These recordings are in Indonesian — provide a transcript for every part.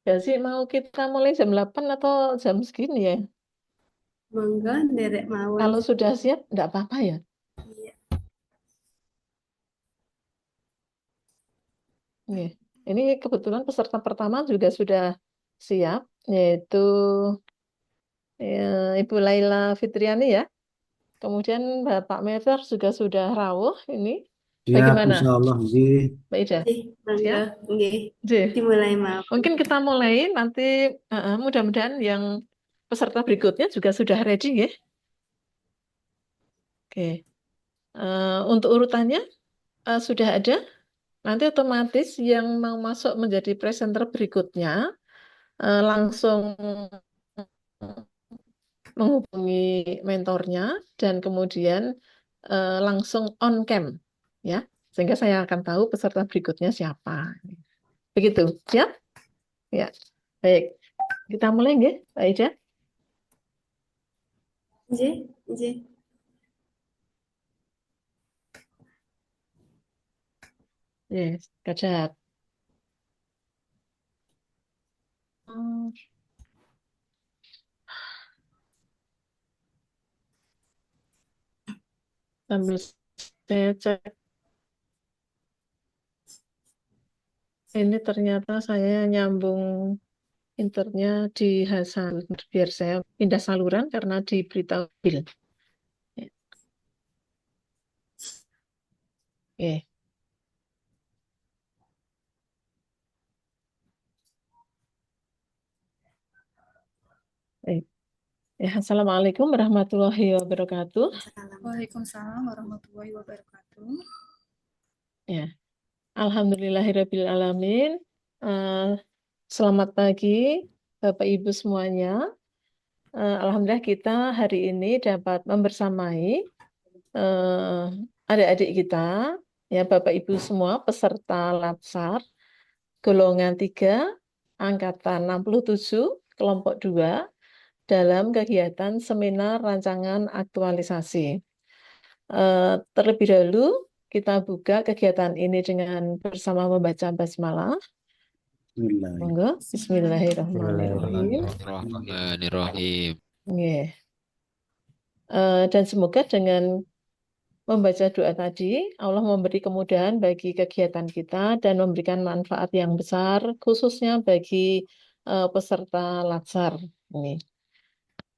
Ya sih, mau kita mulai jam 8 atau jam segini ya? Monggo nderek mawon. Kalau sudah siap, enggak apa-apa ya. Iya. Nih, ini kebetulan peserta pertama juga sudah siap, yaitu Ibu Laila Fitriani ya. Kemudian Bapak Mever juga sudah rawuh ini. Siap, Bagaimana, insya Allah. Nggih. Mbak Ida? Nggih, monggo Siap? nggih. Oke. Dimulai mawon. Mungkin kita mulai nanti, mudah-mudahan yang peserta berikutnya juga sudah ready ya. Oke. Untuk urutannya sudah ada. Nanti otomatis yang mau masuk menjadi presenter berikutnya langsung menghubungi mentornya dan kemudian langsung on cam ya, sehingga saya akan tahu peserta berikutnya siapa. Begitu, siap? Ya, baik. Kita mulai nggih, Pak Ida? Nggih, nggih. Yes, kacat. Hmm, Sambil saya cek, ini ternyata saya nyambung internya di Hasan. Biar saya pindah saluran karena diberitahu Bill. Ya, oke, baik. Ya, Assalamualaikum warahmatullahi wabarakatuh. Waalaikumsalam warahmatullahi wabarakatuh. Ya, Alhamdulillahirabbil alamin. Eh, Selamat pagi, Bapak Ibu semuanya. Alhamdulillah kita hari ini dapat membersamai adik-adik kita, ya Bapak Ibu semua peserta Latsar golongan 3 angkatan 67 kelompok 2 dalam kegiatan seminar rancangan aktualisasi. Terlebih dahulu kita buka kegiatan ini dengan bersama membaca basmalah. Bismillah. Monggo, Bismillahirrahmanirrahim. Bismillahirrahmanirrahim. Nggih. Dan semoga dengan membaca doa tadi, Allah memberi kemudahan bagi kegiatan kita dan memberikan manfaat yang besar, khususnya bagi peserta Latsar ini.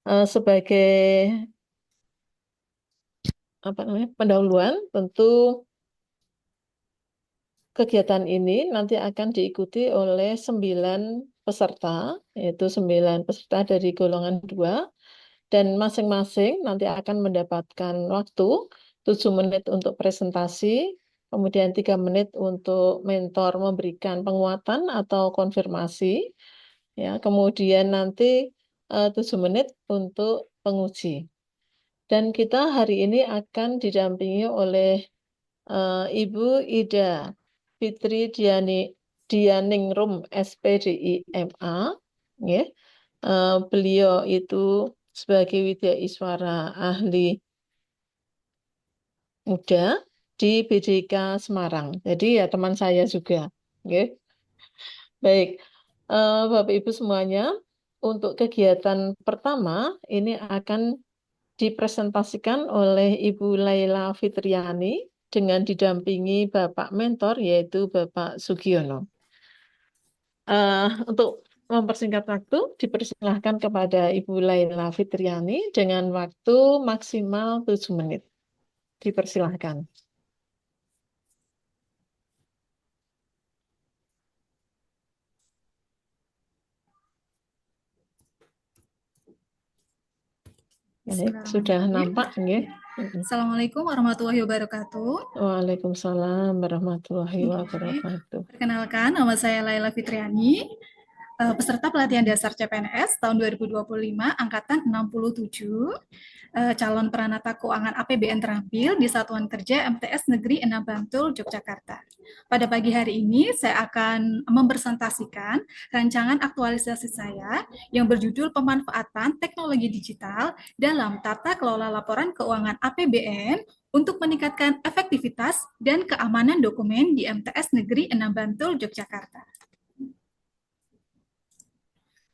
Sebagai apa namanya pendahuluan, tentu kegiatan ini nanti akan diikuti oleh 9 peserta, yaitu 9 peserta dari golongan 2, dan masing-masing nanti akan mendapatkan waktu 7 menit untuk presentasi, kemudian 3 menit untuk mentor memberikan penguatan atau konfirmasi, ya, kemudian nanti 7 menit untuk penguji. Dan kita hari ini akan didampingi oleh Ibu Ida Fitri Dianingrum SPDI MA, ya. Beliau itu sebagai Widya ahli muda di BDK Semarang. Jadi ya teman saya juga. Oke. Baik, Bapak Ibu semuanya, untuk kegiatan pertama ini akan dipresentasikan oleh Ibu Laila Fitriani dengan didampingi Bapak Mentor yaitu Bapak Sugiono. Untuk mempersingkat waktu, dipersilahkan kepada Ibu Laila Fitriani dengan waktu maksimal 7 menit. Dipersilahkan. Sudah nampak, nggih? Assalamualaikum warahmatullahi wabarakatuh. Waalaikumsalam warahmatullahi wabarakatuh. Perkenalkan, nama saya Laila Fitriani, peserta pelatihan dasar CPNS tahun 2025 angkatan 67, calon peranata keuangan APBN terampil di Satuan Kerja MTS Negeri 6 Bantul, Yogyakarta. Pada pagi hari ini saya akan mempresentasikan rancangan aktualisasi saya yang berjudul pemanfaatan teknologi digital dalam tata kelola laporan keuangan APBN untuk meningkatkan efektivitas dan keamanan dokumen di MTS Negeri 6 Bantul, Yogyakarta.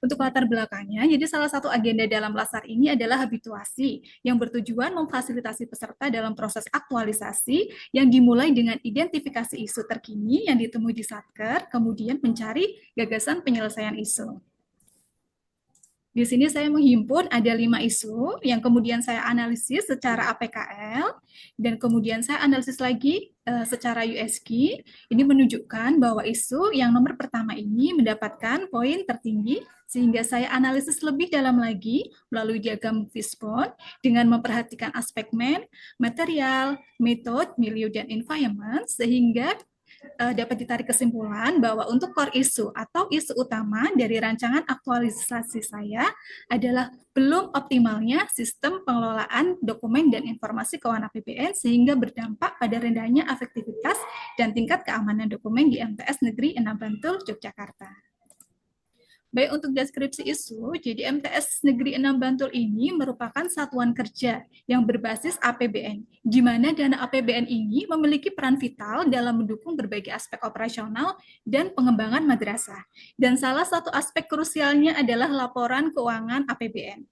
Untuk latar belakangnya, jadi salah satu agenda dalam LASAR ini adalah habituasi yang bertujuan memfasilitasi peserta dalam proses aktualisasi yang dimulai dengan identifikasi isu terkini yang ditemui di Satker, kemudian mencari gagasan penyelesaian isu. Di sini saya menghimpun ada 5 isu yang kemudian saya analisis secara APKL dan kemudian saya analisis lagi secara USG. Ini menunjukkan bahwa isu yang nomor pertama ini mendapatkan poin tertinggi sehingga saya analisis lebih dalam lagi melalui diagram fishbone dengan memperhatikan aspek material, metode, milieu, dan environment sehingga dapat ditarik kesimpulan bahwa untuk core isu atau isu utama dari rancangan aktualisasi saya adalah belum optimalnya sistem pengelolaan dokumen dan informasi keuangan APBN sehingga berdampak pada rendahnya efektivitas dan tingkat keamanan dokumen di MTS Negeri 6 Bantul, Yogyakarta. Baik untuk deskripsi isu, jadi MTS Negeri 6 Bantul ini merupakan satuan kerja yang berbasis APBN, di mana dana APBN ini memiliki peran vital dalam mendukung berbagai aspek operasional dan pengembangan madrasah. Dan salah satu aspek krusialnya adalah laporan keuangan APBN.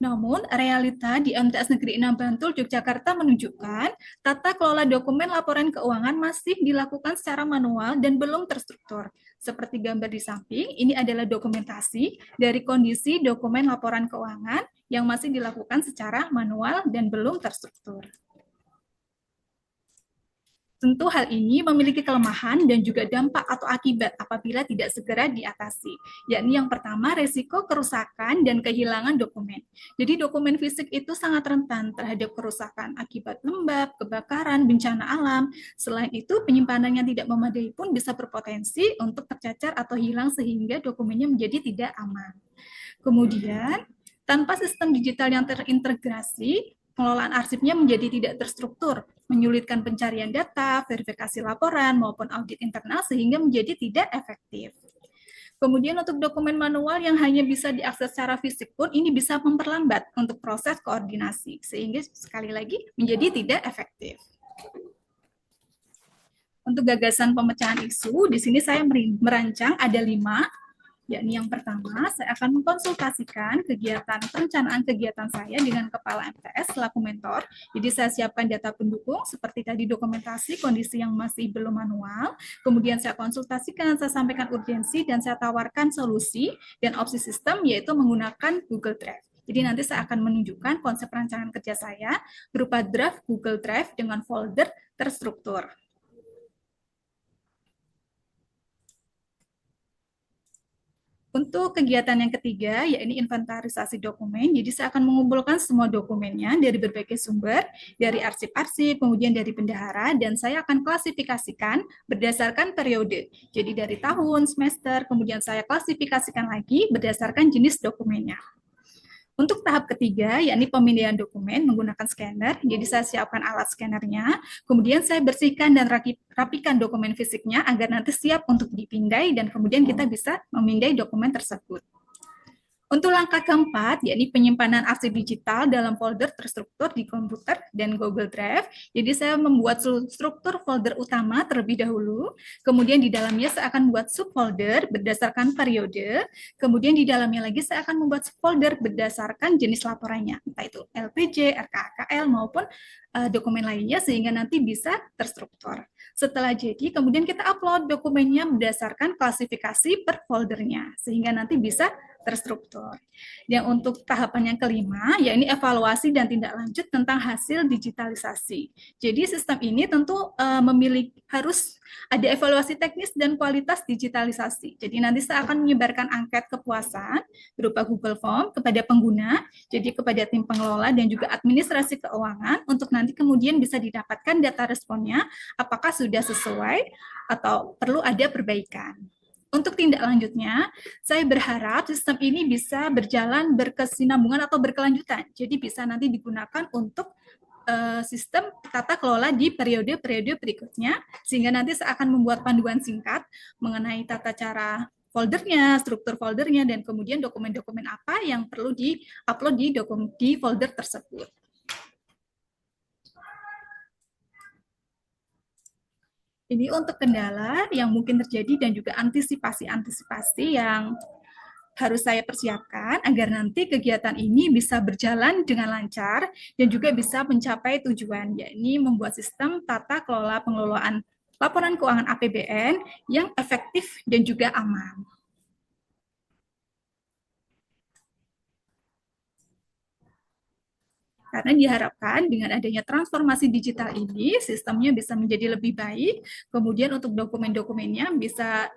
Namun, realita di MTS Negeri 6 Bantul, Yogyakarta menunjukkan tata kelola dokumen laporan keuangan masih dilakukan secara manual dan belum terstruktur. Seperti gambar di samping, ini adalah dokumentasi dari kondisi dokumen laporan keuangan yang masih dilakukan secara manual dan belum terstruktur. Tentu hal ini memiliki kelemahan dan juga dampak atau akibat apabila tidak segera diatasi, yakni yang pertama resiko kerusakan dan kehilangan dokumen. Jadi dokumen fisik itu sangat rentan terhadap kerusakan akibat lembab, kebakaran, bencana alam. Selain itu, penyimpanan yang tidak memadai pun bisa berpotensi untuk tercacar atau hilang sehingga dokumennya menjadi tidak aman. Kemudian, tanpa sistem digital yang terintegrasi, pengelolaan arsipnya menjadi tidak terstruktur, menyulitkan pencarian data, verifikasi laporan, maupun audit internal sehingga menjadi tidak efektif. Kemudian untuk dokumen manual yang hanya bisa diakses secara fisik pun ini bisa memperlambat untuk proses koordinasi, sehingga sekali lagi menjadi tidak efektif. Untuk gagasan pemecahan isu, di sini saya merancang ada 5, yakni yang pertama, saya akan mengkonsultasikan perencanaan kegiatan saya dengan Kepala MTS selaku mentor. Jadi saya siapkan data pendukung seperti tadi dokumentasi kondisi yang masih belum manual, kemudian saya konsultasikan, saya sampaikan urgensi, dan saya tawarkan solusi dan opsi sistem yaitu menggunakan Google Drive. Jadi nanti saya akan menunjukkan konsep rancangan kerja saya berupa draft Google Drive dengan folder terstruktur. Untuk kegiatan yang ketiga, yakni inventarisasi dokumen, jadi saya akan mengumpulkan semua dokumennya dari berbagai sumber, dari arsip-arsip, kemudian dari bendahara, dan saya akan klasifikasikan berdasarkan periode. Jadi dari tahun, semester, kemudian saya klasifikasikan lagi berdasarkan jenis dokumennya. Untuk tahap ketiga, yakni pemindahan dokumen menggunakan scanner, jadi saya siapkan alat scannernya, kemudian saya bersihkan dan rapikan dokumen fisiknya agar nanti siap untuk dipindai dan kemudian kita bisa memindai dokumen tersebut. Untuk langkah keempat, yakni penyimpanan arsip digital dalam folder terstruktur di komputer dan Google Drive. Jadi saya membuat struktur folder utama terlebih dahulu, kemudian di dalamnya saya akan membuat subfolder berdasarkan periode, kemudian di dalamnya lagi saya akan membuat subfolder berdasarkan jenis laporannya, entah itu LPJ, RKKL, maupun dokumen lainnya sehingga nanti bisa terstruktur. Setelah jadi, kemudian kita upload dokumennya berdasarkan klasifikasi per foldernya, sehingga nanti bisa terstruktur. Yang untuk tahapan yang kelima, yakni evaluasi dan tindak lanjut tentang hasil digitalisasi. Jadi sistem ini tentu harus ada evaluasi teknis dan kualitas digitalisasi. Jadi nanti saya akan menyebarkan angket kepuasan berupa Google Form kepada pengguna, jadi kepada tim pengelola dan juga administrasi keuangan untuk nanti kemudian bisa didapatkan data responnya apakah sudah sesuai atau perlu ada perbaikan. Untuk tindak lanjutnya, saya berharap sistem ini bisa berjalan berkesinambungan atau berkelanjutan. Jadi bisa nanti digunakan untuk sistem tata kelola di periode-periode berikutnya, sehingga nanti saya akan membuat panduan singkat mengenai tata cara foldernya, struktur foldernya, dan kemudian dokumen-dokumen apa yang perlu di-upload di folder tersebut. Ini untuk kendala yang mungkin terjadi dan juga antisipasi-antisipasi yang harus saya persiapkan agar nanti kegiatan ini bisa berjalan dengan lancar dan juga bisa mencapai tujuan, yakni membuat sistem tata kelola pengelolaan laporan keuangan APBN yang efektif dan juga aman. Karena diharapkan dengan adanya transformasi digital ini, sistemnya bisa menjadi lebih baik, kemudian untuk dokumen-dokumennya bisa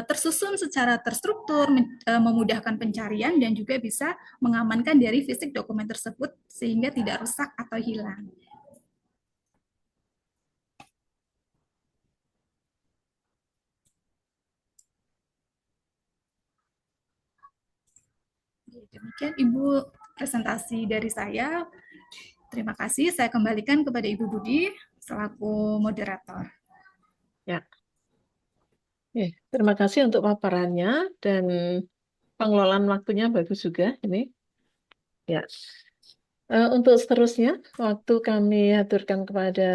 tersusun secara terstruktur, memudahkan pencarian, dan juga bisa mengamankan dari fisik dokumen tersebut sehingga tidak rusak atau hilang. Demikian Ibu presentasi dari saya. Terima kasih. Saya kembalikan kepada Ibu Budi selaku moderator. Ya. Terima kasih untuk paparannya dan pengelolaan waktunya bagus juga ini. Ya. Untuk seterusnya, waktu kami aturkan kepada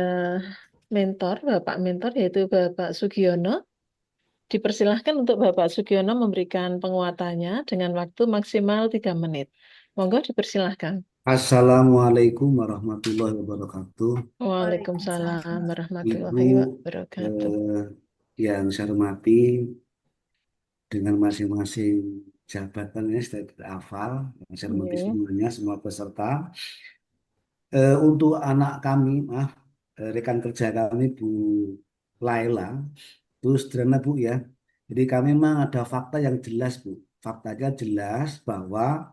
Bapak mentor, yaitu Bapak Sugiono. Dipersilahkan untuk Bapak Sugiono memberikan penguatannya dengan waktu maksimal 3 menit. Monggo dipersilahkan. Assalamualaikum warahmatullahi wabarakatuh. Waalaikumsalam Ibu warahmatullahi wabarakatuh. yang saya hormati, dengan masing-masing jabatan ini saya tidak hafal, yang saya hormati semuanya, semua peserta. Untuk anak kami, rekan kerja kami Bu Laila, itu sederhana Bu ya. Jadi kami memang ada fakta yang jelas Bu. Faktanya jelas bahwa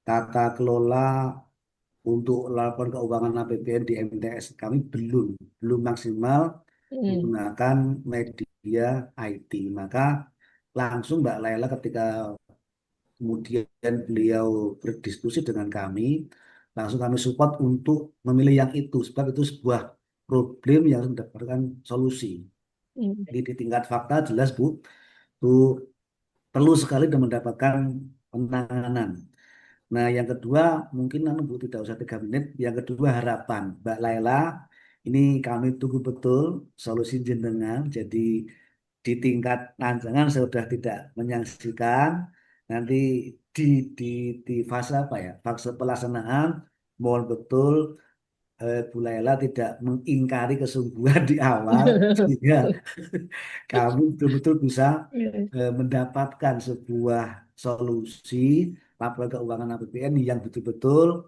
tata kelola untuk laporan keuangan APBN di MTS kami belum maksimal menggunakan media IT. Maka langsung Mbak Laila ketika kemudian beliau berdiskusi dengan kami, langsung kami support untuk memilih yang itu, sebab itu sebuah problem yang harus mendapatkan solusi. Jadi di tingkat fakta jelas Bu, itu perlu sekali dan mendapatkan penanganan. Nah, yang kedua mungkin Bu tidak usah 3 menit. Yang kedua harapan Mbak Laila, ini kami tunggu betul solusi jenengan. Jadi di tingkat rancangan saya sudah tidak menyaksikan. Nanti di fase apa ya? Fase pelaksanaan mohon betul Bu Laila tidak mengingkari kesungguhan di awal sehingga kami betul-betul bisa mendapatkan sebuah solusi laporan keuangan APBN yang betul-betul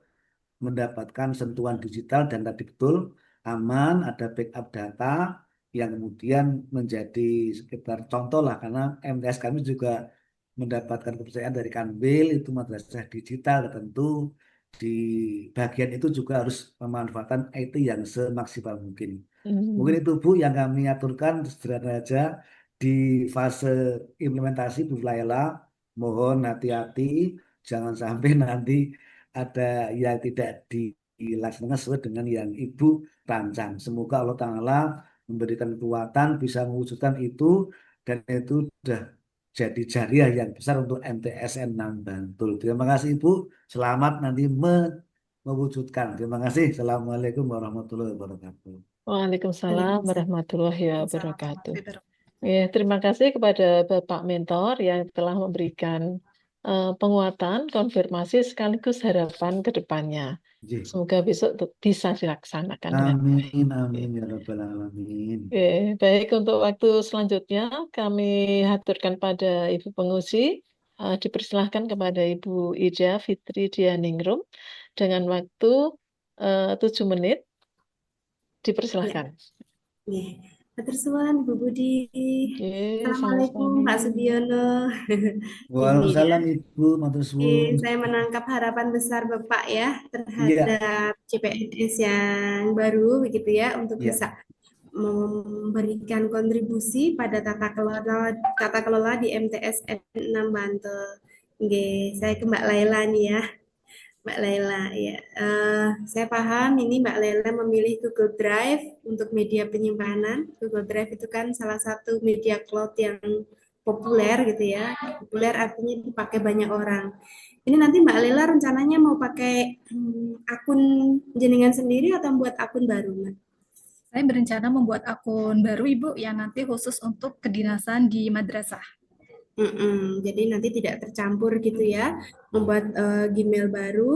mendapatkan sentuhan digital dan tadi betul aman, ada backup data yang kemudian menjadi sekitar contoh lah, karena MTS kami juga mendapatkan kepercayaan dari Kanwil, itu madrasah digital tentu di bagian itu juga harus memanfaatkan IT yang semaksimal mungkin. Mungkin itu Bu yang kami aturkan sederhana saja di fase implementasi Bu Laila. Mohon hati-hati, jangan sampai nanti ada yang tidak dilaksanakan sesuai dengan yang Ibu rancang. Semoga Allah Ta'ala memberikan kekuatan bisa mewujudkan itu dan itu sudah jadi jariah yang besar untuk MTSN 6 Bantul. Terima kasih Ibu. Selamat nanti mewujudkan. Terima kasih. Assalamualaikum warahmatullahi wabarakatuh. Waalaikumsalam warahmatullahi wabarakatuh. Terima kasih kepada Bapak Mentor yang telah memberikan penguatan, konfirmasi sekaligus harapan ke depannya. Semoga besok bisa dilaksanakan dengan baik. Amin, amin ya rabbal alamin. Baik, untuk waktu selanjutnya kami haturkan pada Ibu Pengusi. Dipersilahkan kepada Ibu Ida Fitri Dianingrum dengan waktu 7 menit. Dipersilahkan. Hatur suwun Bu Budi. Assalamualaikum Pak Sugiono. Waalaikumsalam Ibu, matur suwun. Saya menangkap harapan besar Bapak ya terhadap CPNS yang baru begitu ya, untuk bisa memberikan kontribusi pada tata kelola di MTS N6 Bantul. Saya ke Mbak Laila nih ya. Mbak Laila, ya, saya paham ini Mbak Laila memilih Google Drive untuk media penyimpanan. Google Drive itu kan salah satu media cloud yang populer gitu ya. Populer artinya dipakai banyak orang. Ini nanti Mbak Laila rencananya mau pakai akun jenengan sendiri atau buat akun baru, Mbak? Saya berencana membuat akun baru Ibu yang nanti khusus untuk kedinasan di madrasah. Jadi nanti tidak tercampur gitu ya, membuat Gmail baru,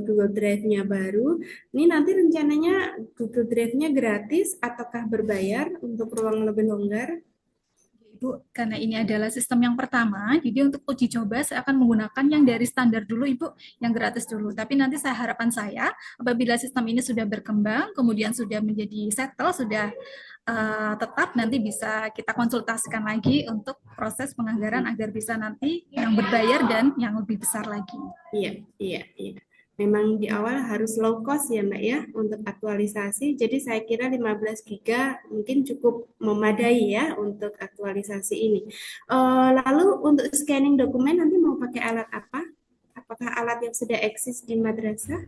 Google Drive-nya baru. Ini nanti rencananya Google Drive-nya gratis ataukah berbayar untuk ruang lebih longgar? Ibu, karena ini adalah sistem yang pertama, jadi untuk uji coba saya akan menggunakan yang dari standar dulu, Ibu, yang gratis dulu. Tapi nanti harapan saya, apabila sistem ini sudah berkembang, kemudian sudah menjadi settle, sudah tetap, nanti bisa kita konsultasikan lagi untuk proses penganggaran agar bisa nanti yang berbayar dan yang lebih besar lagi. Iya, iya, iya. Memang di awal harus low cost ya Mbak ya untuk aktualisasi. Jadi saya kira 15 giga mungkin cukup memadai ya untuk aktualisasi ini. Lalu untuk scanning dokumen nanti mau pakai alat apa? Apakah alat yang sudah eksis di madrasah?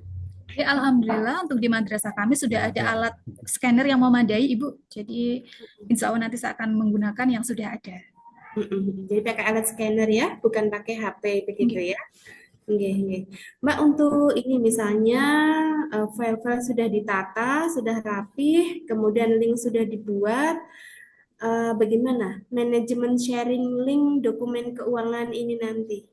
Ya, alhamdulillah untuk di madrasah kami sudah ada alat scanner yang memadai, Ibu. Jadi insya Allah nanti saya akan menggunakan yang sudah ada. Jadi pakai alat scanner ya, bukan pakai HP begitu ya. Oke. Mbak, untuk ini misalnya file-file sudah ditata, sudah rapih, kemudian link sudah dibuat, bagaimana manajemen sharing link dokumen keuangan ini nanti?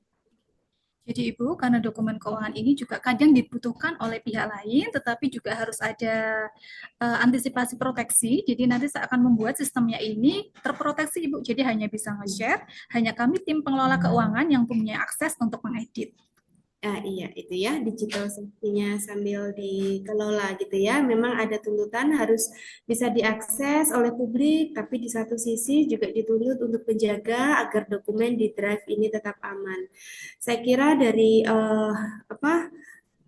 Jadi Ibu, karena dokumen keuangan ini juga kadang dibutuhkan oleh pihak lain, tetapi juga harus ada antisipasi proteksi. Jadi nanti saya akan membuat sistemnya ini terproteksi Ibu. Jadi hanya bisa nge-share, hanya kami tim pengelola keuangan yang punya akses untuk mengedit. Iya, itu ya, digital safety-nya sambil dikelola gitu ya. Memang ada tuntutan harus bisa diakses oleh publik, tapi di satu sisi juga dituntut untuk menjaga agar dokumen di drive ini tetap aman. Saya kira dari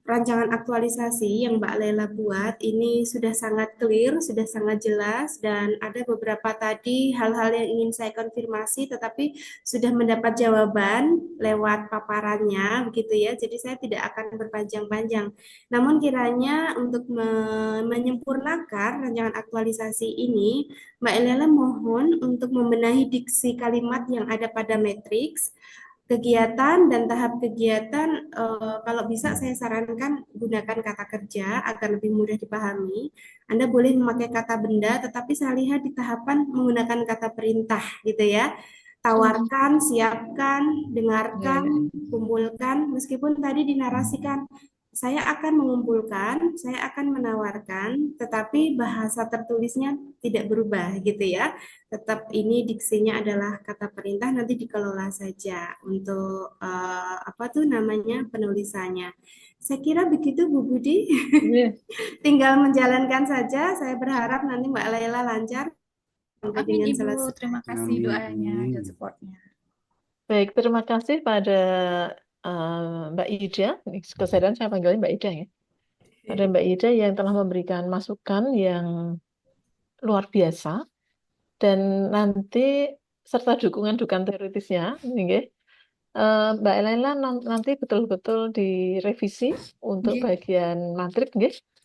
rancangan aktualisasi yang Mbak Lela buat ini sudah sangat clear, sudah sangat jelas, dan ada beberapa tadi hal-hal yang ingin saya konfirmasi, tetapi sudah mendapat jawaban lewat paparannya, begitu ya. Jadi saya tidak akan berpanjang-panjang. Namun kiranya untuk menyempurnakan rancangan aktualisasi ini, Mbak Lela mohon untuk membenahi diksi kalimat yang ada pada matriks, kegiatan dan tahap kegiatan, kalau bisa saya sarankan gunakan kata kerja agar lebih mudah dipahami. Anda boleh memakai kata benda, tetapi saya lihat di tahapan menggunakan kata perintah gitu ya. Tawarkan, siapkan, dengarkan, kumpulkan. Meskipun tadi dinarasikan, saya akan mengumpulkan, saya akan menawarkan, tetapi bahasa tertulisnya tidak berubah gitu ya. Tetap ini diksinya adalah kata perintah, nanti dikelola saja untuk apa tuh namanya penulisannya. Saya kira begitu Bu Budi. Tinggal menjalankan saja. Saya berharap nanti Mbak Laila lancar sampai Amin dengan Ibu, selesai. terima kasih doanya dan supportnya. Baik, terima kasih pada Mbak Ida. Kesadaran saya panggilnya Mbak Ida ya. Pada Mbak Ida yang telah memberikan masukan yang luar biasa dan nanti serta dukungan-dukungan teoritisnya, Mbak Elaila nanti betul-betul direvisi untuk bagian matrik,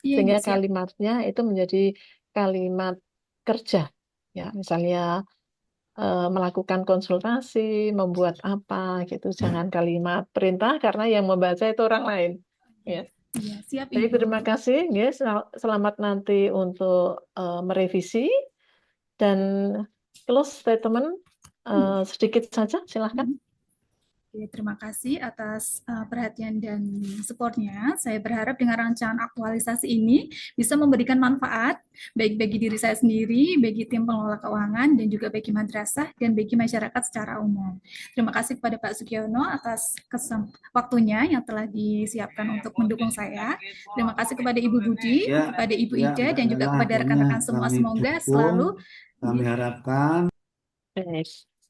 sehingga kalimatnya itu menjadi kalimat kerja, ya misalnya melakukan konsultasi, membuat apa gitu, jangan kalimat perintah karena yang membaca itu orang lain, ya. Iya, siap Baik, Ibu. terima kasih, selamat nanti untuk merevisi dan close statement sedikit saja, silahkan. Oke, terima kasih atas perhatian dan supportnya. Saya berharap dengan rancangan aktualisasi ini bisa memberikan manfaat baik bagi diri saya sendiri, bagi tim pengelola keuangan, dan juga bagi madrasah dan bagi masyarakat secara umum. Terima kasih kepada Pak Sugiono atas waktunya yang telah disiapkan untuk mendukung saya. Terima kasih kepada Ibu Budi, kepada Ibu Ida, dan juga kepada rekan-rekan semua. Semoga selalu kami harapkan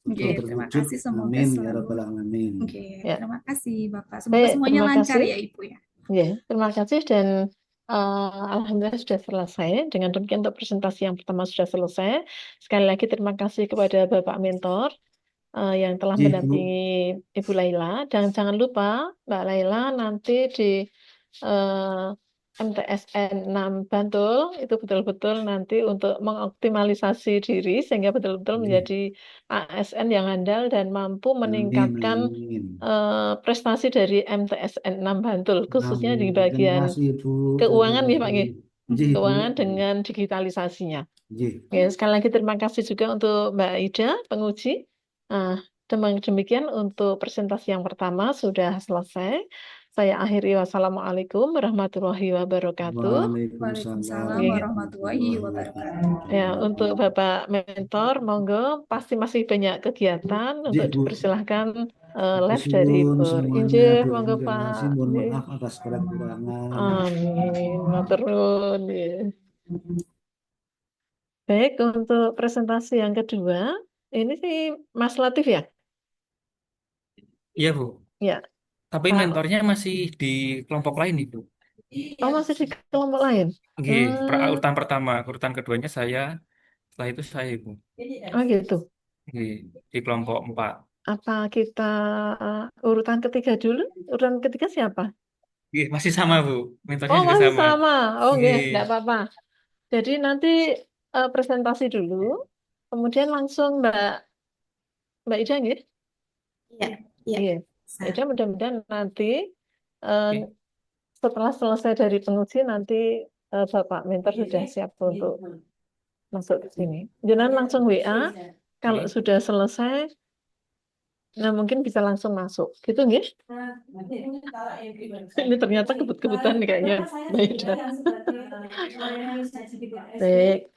terima kasih, semoga selalu. Terima kasih Bapak. Semoga semuanya lancar ya Ibu ya. Terima kasih dan alhamdulillah sudah selesai. Dengan demikian untuk presentasi yang pertama sudah selesai. Sekali lagi terima kasih kepada Bapak Mentor yang telah mendampingi Ibu Laila. Dan jangan lupa Mbak Laila nanti di MTSN 6 Bantul itu betul-betul nanti untuk mengoptimalisasi diri sehingga betul-betul menjadi ASN yang handal dan mampu meningkatkan prestasi dari MTSN 6 Bantul khususnya di bagian keuangan ya Pak keuangan dengan digitalisasinya. Sekali lagi terima kasih juga untuk Mbak Ida penguji. Demikian untuk presentasi yang pertama sudah selesai. Saya akhiri. Wassalamualaikum warahmatullahi wabarakatuh. Waalaikumsalam Nggih. warahmatullahi wabarakatuh. Ya, untuk Bapak Mentor, monggo pasti masih banyak kegiatan untuk Bu. dipersilahkan live Matur dari suwun Bur. semuanya, Injih, Bu monggo Inkarnasi. Pak. Mohon Nggih. maaf atas kekurangan. Amin. Matur nuwun. Nggih. Baik, untuk presentasi yang kedua, ini sih Mas Latif ya? Iya, Bu. Ya, Tapi Pak. mentornya masih di kelompok lain, Ibu. Oh, masih di kelompok lain? Oke, urutan pertama, urutan keduanya saya, setelah itu saya, Ibu. Oh gitu. Oke, di kelompok 4. Apa kita urutan ketiga dulu? Urutan ketiga siapa? Oke, masih sama, Bu. Mentornya Oh, juga masih sama. sama. Oh, Oke. nggih, enggak apa-apa. Jadi nanti presentasi dulu, kemudian langsung Mbak Ida nggih? Iya, iya. Iya. Bisa. Mbak Ida mudah-mudahan nanti Oke. setelah selesai dari penguji nanti Bapak mentor sudah siap untuk masuk ke sini. Jangan langsung WA. Kalau Oke. sudah selesai, nah mungkin bisa langsung masuk. Gitu nggih? Ini ternyata kebut-kebutan nih kayaknya. Mbak Ida. Baik.